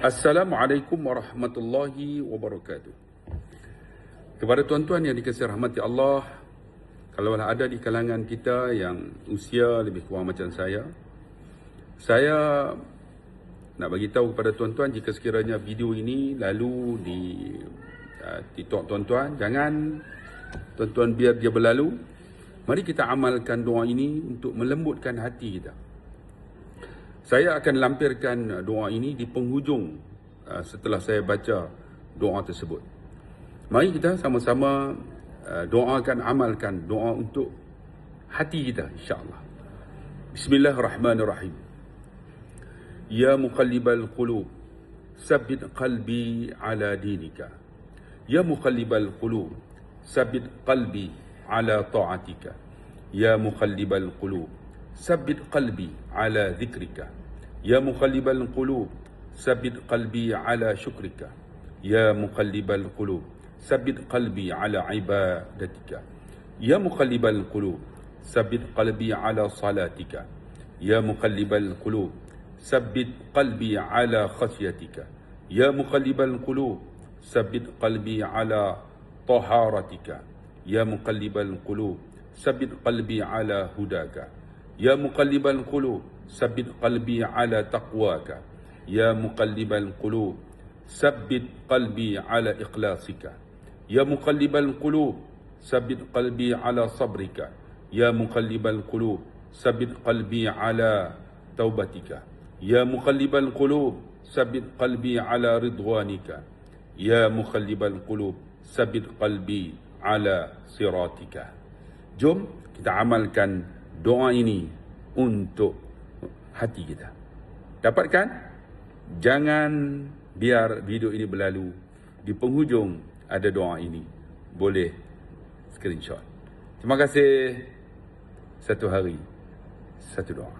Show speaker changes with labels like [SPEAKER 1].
[SPEAKER 1] Assalamualaikum warahmatullahi wabarakatuh. Kepada tuan-tuan yang dikasihi rahmati Allah, kalau ada di kalangan kita yang usia lebih kurang macam saya nak bagi tahu kepada tuan-tuan, jika sekiranya video ini lalu di TikTok tuan-tuan, jangan tuan-tuan biar dia berlalu. Mari kita amalkan doa ini untuk melembutkan hati kita. Saya akan lampirkan doa ini di penghujung setelah saya baca doa tersebut. Mari kita sama-sama doakan, amalkan doa untuk hati kita, insya-Allah. Bismillahirrahmanirrahim. Ya muqallibal qulub, sabbit qalbi ala dinika. Ya muqallibal qulub, sabbit qalbi ala ta'atika. Ya muqallibal qulub, sabbit qalbi ala dhikrika. Ya muqallibal qulub, sabbit qalbi ala syukrika. Ya muqallibal qulub, sabbit qalbi ala ibadatika. Ya muqallibal qulub, sabbit qalbi ala salatika. Ya muqallibal qulub, sabbit qalbi ala khasyatika. Ya muqallibal qulub, sabbit qalbi ala taharatika. Ya muqallibal qulub, sabbit qalbi ala hudaka. Ya muqallibal qulub, sabbit qalbi ala taqwaka. Ya muqallibal qulub, sabbit qalbi ala ikhlasika. Ya muqallibal qulub, sabbit qalbi ala sabrika. Ya muqallibal qulub, sabbit qalbi ala taubatika. Ya muqallibal qulub, sabbit qalbi ala ridwanika. Ya muqallibal qulub, sabbit qalbi ala siratika. Jom kita amalkan doa ini untuk hati kita. Dapatkan? Jangan biar video ini berlalu. Di penghujung ada doa ini. Boleh screenshot. Terima kasih. Satu hari, satu doa.